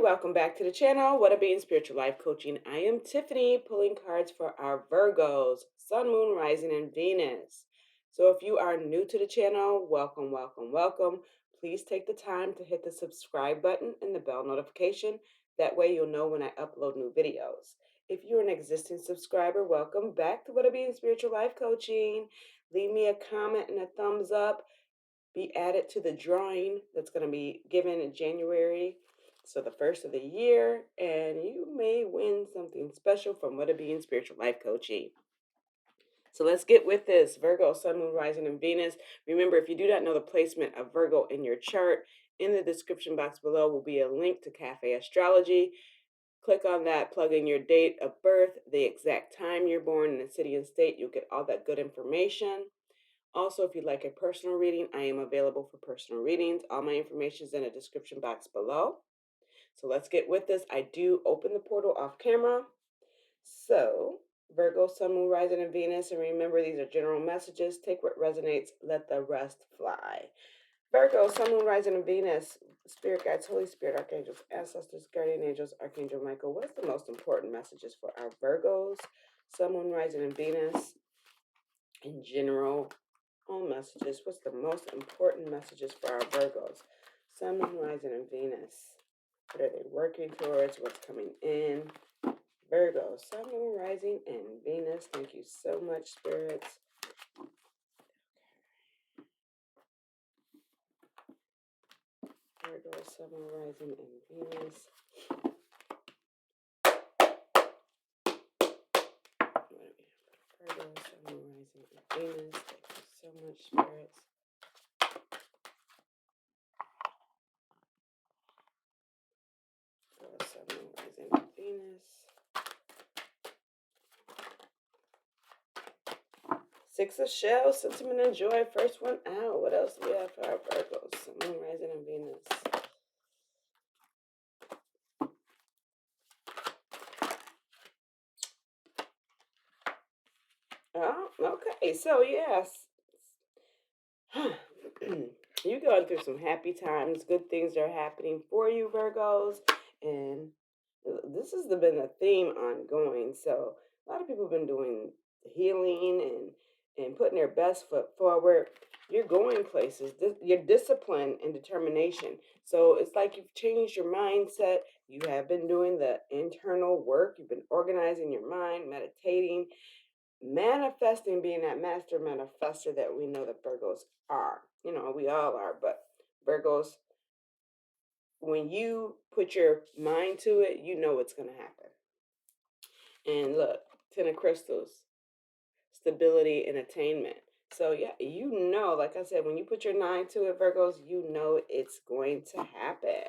welcome back to the channel. What a Being Spiritual Life Coaching. I am Tiffany, pulling cards for our Virgos, Sun, Moon, Rising, and Venus. So if you are new to the channel, welcome, welcome, welcome. Please take the time to hit the subscribe button and the bell notification. That way you'll know when I upload new videos. If you're an existing subscriber, welcome back to What a Being Spiritual Life Coaching. Leave me a comment and a thumbs up. Be added to the drawing that's going to be given in January. So the first of the year, and you may win something special from What a Being Spiritual Life Coaching. So let's get with this. Virgo, Sun, Moon, Rising, and Venus. Remember, if you do not know the placement of Virgo in your chart, in the description box below will be a link to Cafe Astrology. Click on that, plug in your date of birth, the exact time you're born, and the city and state. You'll get all that good information. Also, if you'd like a personal reading, I am available for personal readings. All my information is in the description box below. So let's get with this. I do open the portal off camera. So, Virgo, Sun, Moon, Rising, and Venus. And remember, these are general messages. Take what resonates, let the rest fly. Virgo, Sun, Moon, Rising, and Venus. Spirit guides, Holy Spirit, Archangels, Ancestors, Guardian Angels, Archangel Michael. What is the most important messages for our Virgos, Sun, Moon, Rising, and Venus in general? All messages. What's the most important messages for our Virgos? Sun, Moon, Rising, and Venus. What are they working towards? What's coming in? Virgo, Sun, Moon, Rising, and Venus. Thank you so much, spirits. Virgo, Sun, Moon, Rising, and Venus. Virgo, Sun, Moon, Rising, and Venus. Thank you so much, spirits. Virgo, Sun, Moon, Rising, and Venus. Six of Shells, Sentiment and Joy. First one out. What else do we have for our Virgos? Sun, Moon, Rising, and Venus. Oh, okay. So, yes. You're going through some happy times. Good things are happening for you, Virgos. And this has been a theme ongoing. So a lot of people have been doing healing and putting their best foot forward. You're going places. Your discipline and determination. So it's like you've changed your mindset. You have been doing the internal work. You've been organizing your mind, meditating, manifesting, being that master manifester that we know that Virgos are. You know, we all are, but Virgos, when you put your mind to it, you know what's going to happen. And look, Ten of Crystals, stability and attainment. So yeah, you know, like I said, when you put your mind to it, Virgos, you know it's going to happen.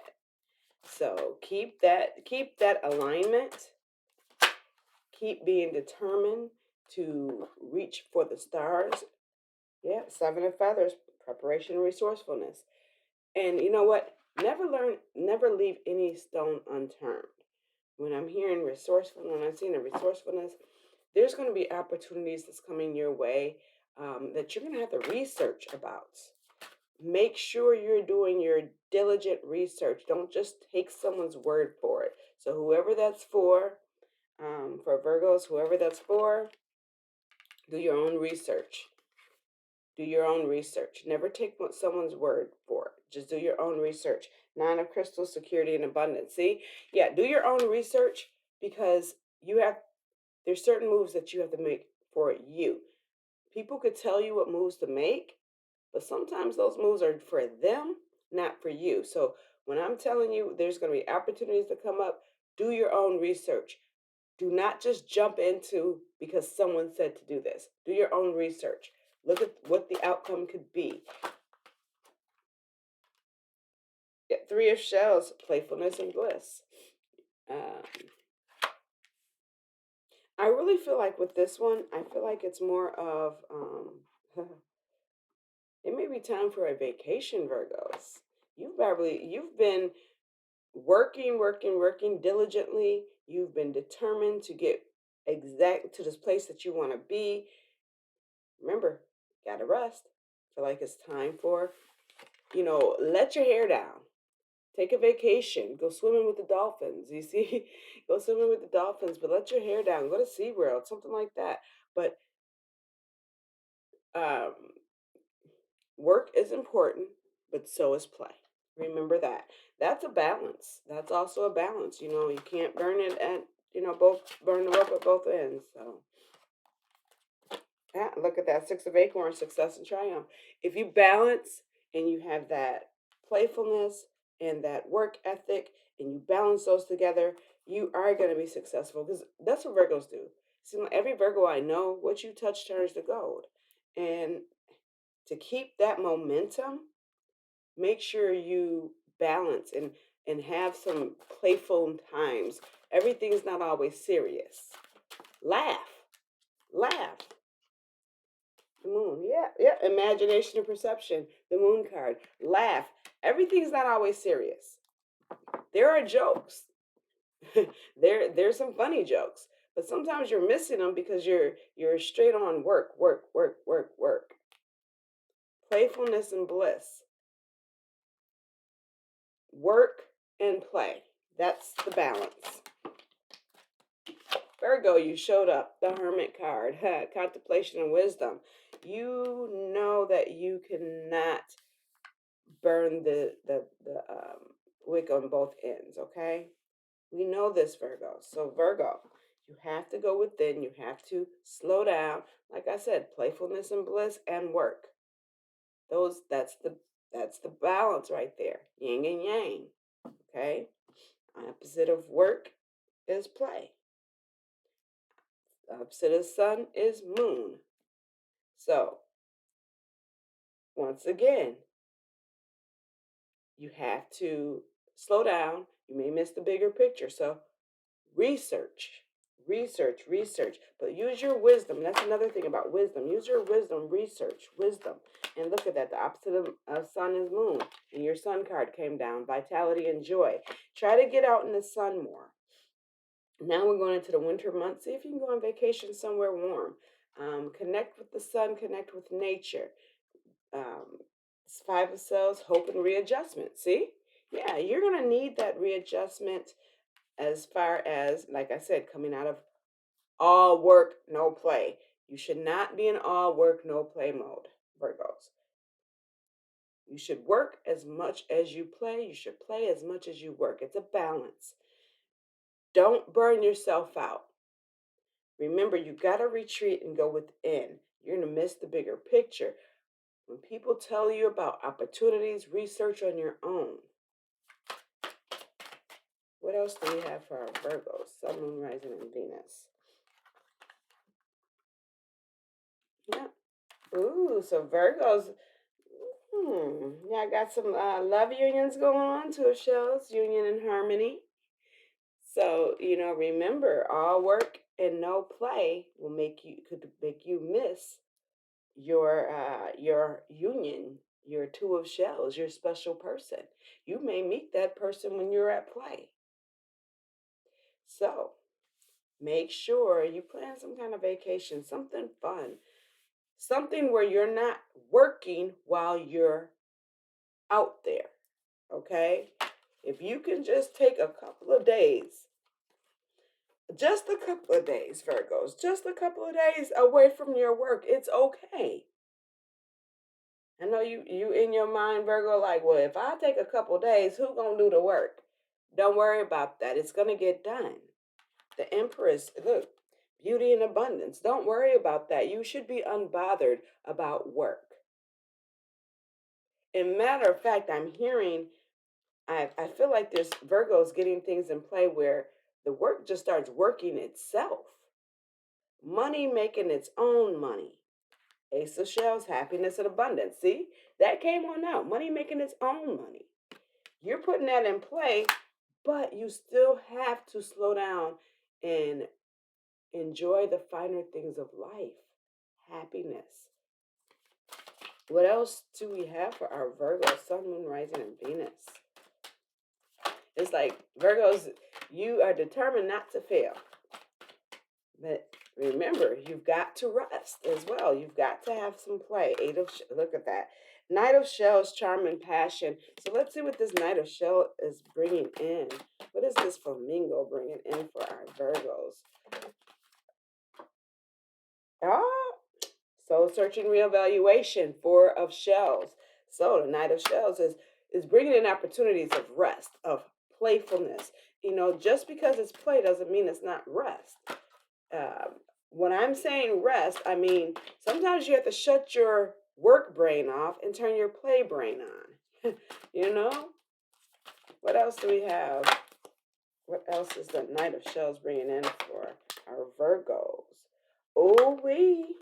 So keep that alignment. Keep being determined to reach for the stars. Yeah, Seven of Feathers, preparation and resourcefulness. And you know what? Never leave any stone unturned. When I'm hearing resourcefulness, when I'm seeing the resourcefulness, there's going to be opportunities that's coming your way that you're going to have to research about. Make sure you're doing your diligent research. Don't just take someone's word for it. So whoever that's for Virgos, whoever that's for, do your own research. Do your own research. Never take someone's word for it. Just do your own research. Nine of Crystals, security and abundance. See? Yeah, do your own research because there's certain moves that you have to make for you. People could tell you what moves to make, but sometimes those moves are for them, not for you. So when I'm telling you there's going to be opportunities to come up, do your own research. Do not just jump into because someone said to do this. Do your own research. Look at what the outcome could be. Three of Shells, playfulness and bliss. I really feel like with this one, I feel like it's more of, it may be time for a vacation, Virgos. You've been working diligently. You've been determined to get exact to this place that you want to be. Remember, gotta rest. Feel like it's time for, let your hair down. Take a vacation. Go swimming with the dolphins. You see, go swimming with the dolphins, but let your hair down. Go to SeaWorld, something like that. But um, work is important, but so is play. Remember that. That's a balance. That's also a balance. You can't burn it at, both, burn the rope at both ends. So, yeah, look at that. Six of Acorns, success and triumph. If you balance and you have that playfulness and that work ethic and you balance those together, you are going to be successful because that's what Virgos do. See, every Virgo I know, what you touch turns to gold. And to keep that momentum, make sure you balance and have some playful times. Everything's not always serious. Laugh. Laugh. The moon, yeah, yeah. Imagination and perception. The moon card. Laugh. Everything's not always serious. There are jokes. There's some funny jokes, but sometimes you're missing them because you're straight on work, work, work, work, work. Playfulness and bliss. Work and play. That's the balance. Virgo, you showed up. The Hermit card. Contemplation and wisdom. You know that you cannot burn the wick on both ends, okay? We know this, Virgo. So Virgo, you have to go within. You have to slow down. Like I said, playfulness and bliss and work. That's the balance right there. Yin and yang. Okay? Opposite of work is play. Opposite of sun is moon. So once again, you have to slow down. You may miss the bigger picture. So research, research, research. But use your wisdom. That's another thing about wisdom. Use your wisdom, research, wisdom. And look at that. The opposite of sun is moon. And your sun card came down. Vitality and joy. Try to get out in the sun more. Now we're going into the winter months. See if you can go on vacation somewhere warm. Connect with the sun. Connect with nature. It's five of cells, hope and readjustment. See? Yeah, you're going to need that readjustment as far as, like I said, coming out of all work, no play. You should not be in all work, no play mode, Virgos. You should work as much as you play. You should play as much as you work. It's a balance. Don't burn yourself out. Remember, you got to retreat and go within. You're going to miss the bigger picture. When people tell you about opportunities, research on your own. What else do we have for our Virgos? Sun, Moon, Rising, and Venus. Yeah. Ooh, so Virgos. Yeah, I got some love unions going on, two of shells, union and harmony. So, remember, all work and no play could make you miss your union, your two of shells, your special person. You may meet that person when you're at play. So make sure you plan some kind of vacation, something fun, something where you're not working while you're out there. Okay? If you can just take a couple of days, just a couple of days, Virgos, just a couple of days away from your work, it's okay. I know you in your mind, Virgo, like, well, if I take a couple of days, who gonna do the work? Don't worry about that. It's gonna get done. The Empress, look, beauty and abundance. Don't worry about that. You should be unbothered about work. And matter of fact, I'm hearing, I feel like this Virgo's getting things in play where the work just starts working itself. Money making its own money. Ace of Shells, happiness and abundance. See, that came on out. Money making its own money. You're putting that in play, but you still have to slow down and enjoy the finer things of life. Happiness. What else do we have for our Virgo, Sun, Moon, Rising, and Venus? It's like, Virgos, you are determined not to fail. But remember, you've got to rest as well. You've got to have some play. Look at that. Knight of Shells, charm and passion. So let's see what this Knight of Shell is bringing in. What is this flamingo bringing in for our Virgos? Ah, soul searching reevaluation, Four of Shells. So the Knight of Shells is bringing in opportunities of rest, of playfulness. You know, just because it's play doesn't mean it's not rest. Um, when I'm saying rest, I mean sometimes you have to shut your work brain off and turn your play brain on. You know, what else do we have? What else is the Knight of Shells bringing in for our Virgos? Oh, we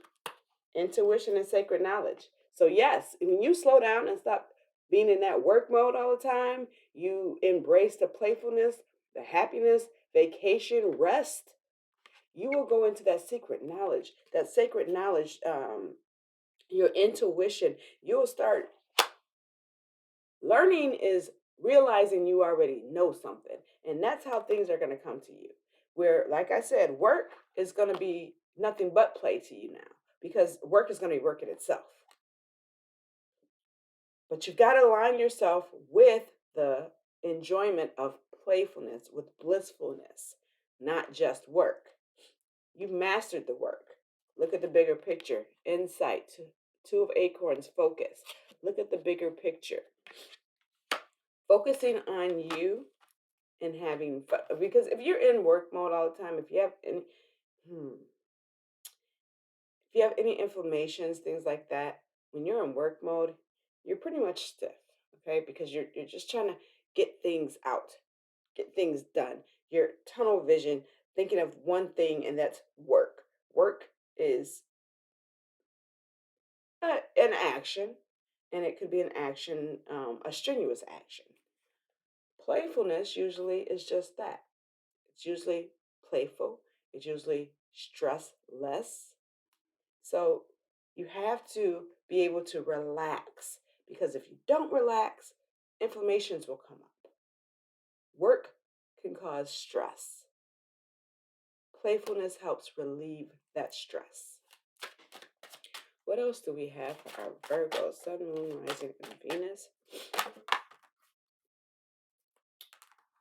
intuition and sacred knowledge. So yes, when you slow down and stop being in that work mode all the time, you embrace the playfulness, the happiness, vacation, rest. You will go into that secret knowledge, that sacred knowledge, your intuition. You'll start learning is realizing you already know something, and that's how things are going to come to you. Where, like I said, work is going to be nothing but play to you now because work is going to be working itself. But you've got to align yourself with the enjoyment of playfulness, with blissfulness, not just work. You've mastered the work. Look at the bigger picture. Insight. Two of acorns. Focus. Look at the bigger picture. Focusing on you and having fun. Because if you're in work mode all the time, if you have any inflammations, things like that, when you're in work mode, you're pretty much stiff. Okay, because you're just trying to get things out, get things done. Your tunnel vision, thinking of one thing, and that's work. Work is an action, and it could be an action, a strenuous action. Playfulness usually is just that. It's usually playful. It's usually stress less. So you have to be able to relax because if you don't relax, inflammations will come up. Work can cause stress. Playfulness helps relieve that stress. What else do we have for our Virgo, Sun, Moon, Rising, and Venus?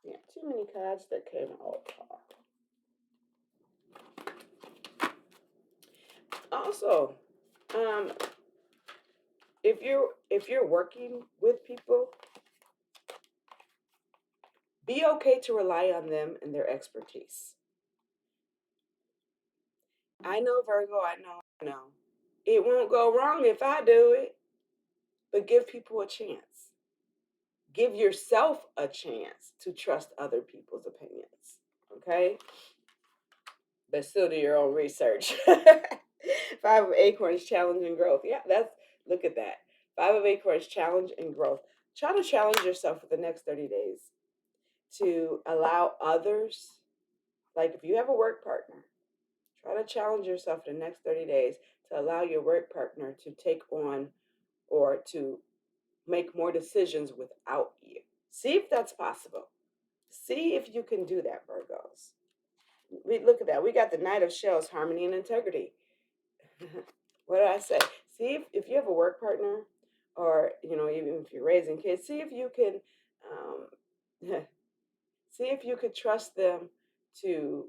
Yeah, too many cards that came out. Also, um, if you're working with people, be okay to rely on them and their expertise. I know, Virgo, I know. It won't go wrong if I do it, but give people a chance. Give yourself a chance to trust other people's opinions. Okay? But still do your own research. Five of Acorns, challenge and growth. Yeah, look at that. Five of Acorns, challenge and growth. Try to challenge yourself for the next 30 days to allow others, like if you have a work partner, try to challenge yourself for the next 30 days to allow your work partner to take on or to make more decisions without you. See if that's possible. See if you can do that, Virgos. We look at that. We got the Knight of Shells, harmony and integrity. What did I say? See if you have a work partner, or even if you're raising kids, see if you can, see if you could trust them to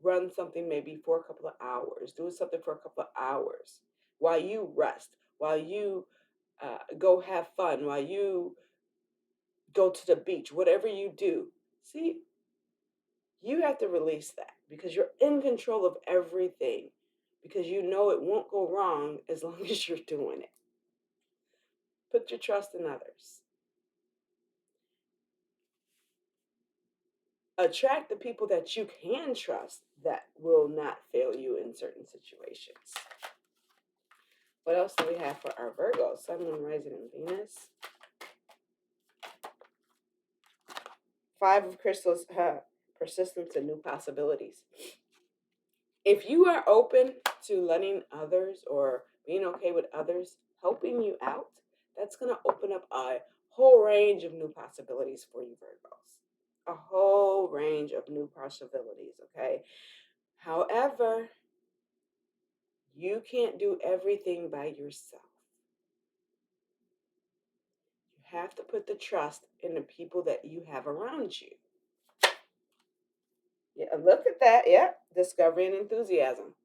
run something maybe for a couple of hours, do something for a couple of hours while you rest, while you go have fun, while you go to the beach, whatever you do. See, you have to release that because you're in control of everything because you know it won't go wrong as long as you're doing it. Put your trust in others. Attract the people that you can trust that will not fail you in certain situations. What else do we have for our Virgo? Sun, Moon, Rising, and Venus. Five of Crystals, persistence and new possibilities. If you are open to letting others or being okay with others helping you out, that's going to open up a whole range of new possibilities for you, Virgos. A whole range of new possibilities, okay? However, you can't do everything by yourself. have to put the trust in the people that you have around you. Yeah, look at that. Yep, discovery and enthusiasm.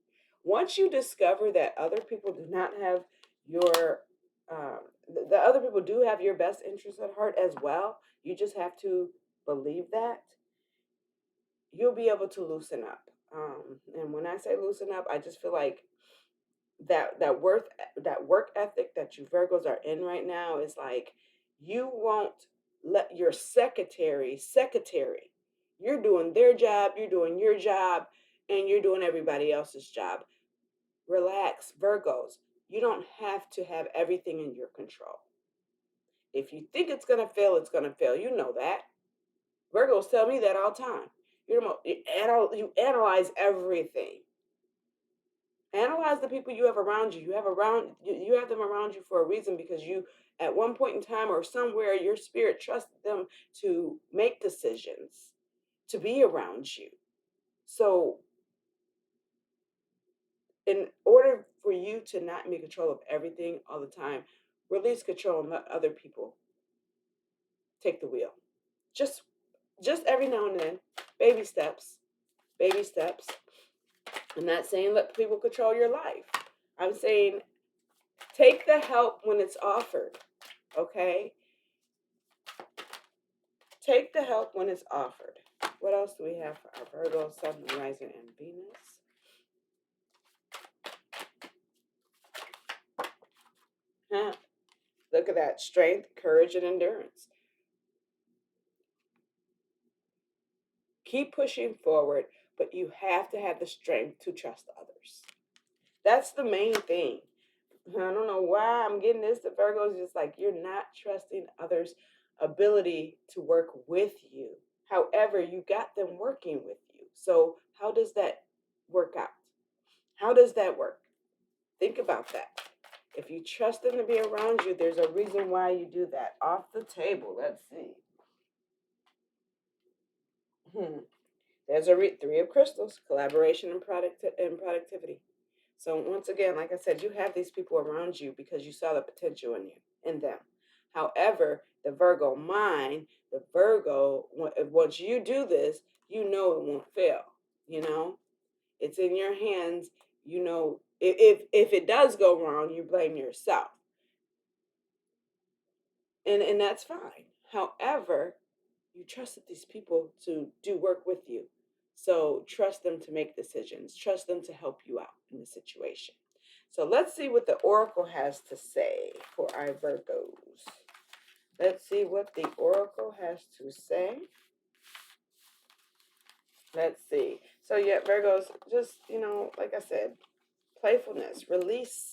Once you discover that other people do not have your, the other people do have your best interest at heart as well, you just have to believe that, you'll be able to loosen up. And when I say loosen up, I just feel like that work ethic that you Virgos are in right now is like, you won't let your secretary. You're doing their job, you're doing your job, and you're doing everybody else's job. Relax, Virgos. You don't have to have everything in your control. If you think it's gonna fail, it's gonna fail. You know that. Virgos tell me that all the time. You analyze everything. Analyze the people you have around you. You have them around you for a reason, because you, at one point in time or somewhere, your spirit trusted them to make decisions, to be around you. So in order for you to not be in control of everything all the time, release control and let other people take the wheel. Just just every now and then, baby steps, baby steps. I'm not saying let people control your life. I'm saying take the help when it's offered. Okay? Take the help when it's offered. What else do we have for our Virgo, Sun, Rising, and Venus? Huh? Look at that. Strength, courage, and endurance. Keep pushing forward, but you have to have the strength to trust others. That's the main thing. I don't know why I'm getting this. The Virgo is just like, you're not trusting others' ability to work with you. However, you got them working with you. So how does that work out? How does that work? Think about that. If you trust them to be around you, there's a reason why you do that. Off the table. Let's see. There's a Three of Crystals, collaboration and productivity. So once again, like I said, you have these people around you because you saw the potential in them. However, the Virgo mind, the Virgo, once you do this, you know it won't fail. You know, it's in your hands. You know, if it does go wrong, you blame yourself, and that's fine. However, you trusted these people to do work with you. So trust them to make decisions. Trust them to help you out in the situation. So let's see what the Oracle has to say for our Virgos. Let's see what the Oracle has to say. Let's see. So yeah, Virgos, just, like I said, playfulness. Release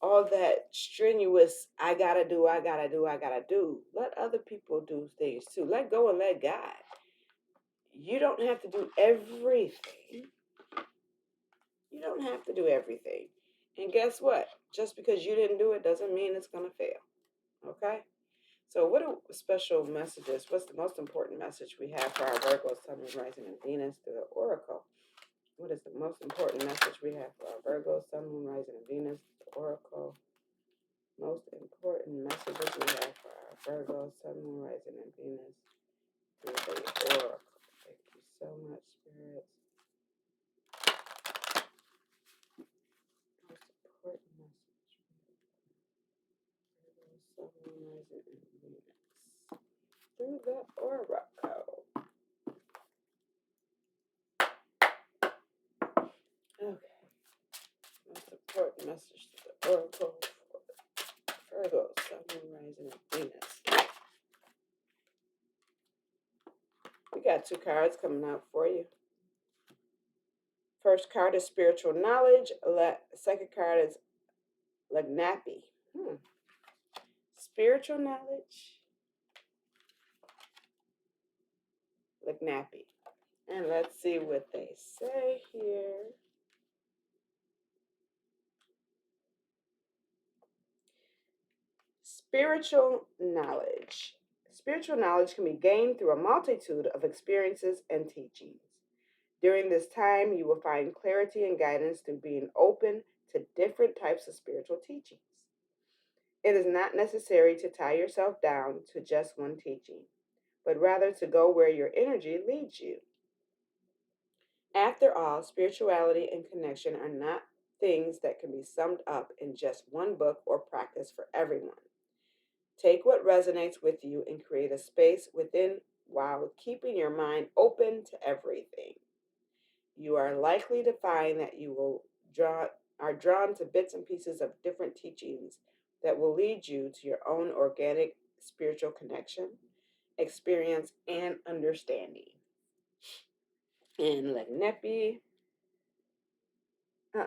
all that strenuous, I gotta do, I gotta do, I gotta do. Let other people do things too. Let go and let God. You don't have to do everything. You don't have to do everything. And guess what? Just because you didn't do it doesn't mean it's going to fail. Okay? So what are special messages? What's the most important message we have for our Virgo, Sun, Rising, and Venus through the Oracle? What is the most important message we have for our Virgo, Sun, Moon, Rising, and Venus, the Oracle? Most important messages we have for our Virgo, Sun, Moon, Rising, and Venus through the Oracle. Thank you so much, Spirit. Most important message for our Virgo, Sun, Moon, Rising, and Venus through the Oracle. Okay. Most important message to the Oracle for Virgo, Sun, Moon, Rising, and Venus. We got two cards coming out for you. First card is spiritual knowledge. Second card is Legnappy. Spiritual knowledge, Legnappy. And let's see what they say here. Spiritual knowledge. Spiritual knowledge can be gained through a multitude of experiences and teachings. During this time, you will find clarity and guidance through being open to different types of spiritual teachings. It is not necessary to tie yourself down to just one teaching, but rather to go where your energy leads you. After all, spirituality and connection are not things that can be summed up in just one book or practice for everyone. Take what resonates with you and create a space within while keeping your mind open to everything. You are likely to find that are drawn to bits and pieces of different teachings that will lead you to your own organic spiritual connection, experience, and understanding. And Legnepi, uh,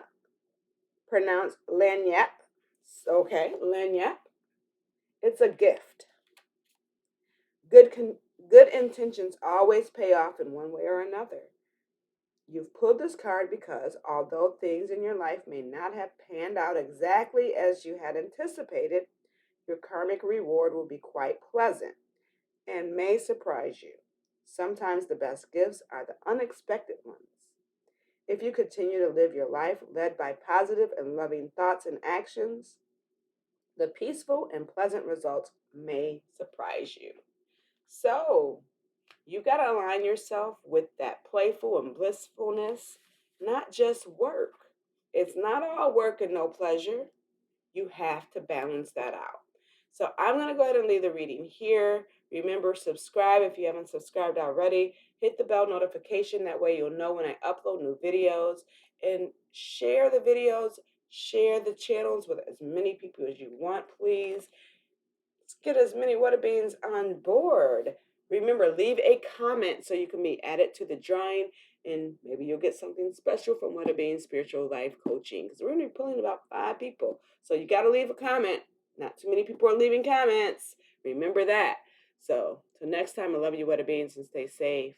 pronounced Lanyap. Okay, Lanyap. It's a gift. Good, good intentions always pay off in one way or another. You've pulled this card because although things in your life may not have panned out exactly as you had anticipated, your karmic reward will be quite pleasant and may surprise you. Sometimes the best gifts are the unexpected ones. If you continue to live your life led by positive and loving thoughts and actions, the peaceful and pleasant results may surprise you. So, you got to align yourself with that playful and blissfulness, not just work. It's not all work and no pleasure. You have to balance that out. So I'm going to go ahead and leave the reading here. Remember, subscribe if you haven't subscribed already. Hit the bell notification. That way you'll know when I upload new videos. And share the videos, share the channels with as many people as you want, please. Let's get as many Wata Beans on board. Remember, leave a comment so you can be added to the drawing, and maybe you'll get something special from Wata Beans Spiritual Life Coaching, because we're going to be pulling about 5 people. So you got to leave a comment. Not too many people are leaving comments. Remember that. So till next time, I love you, Wata Beans, and stay safe.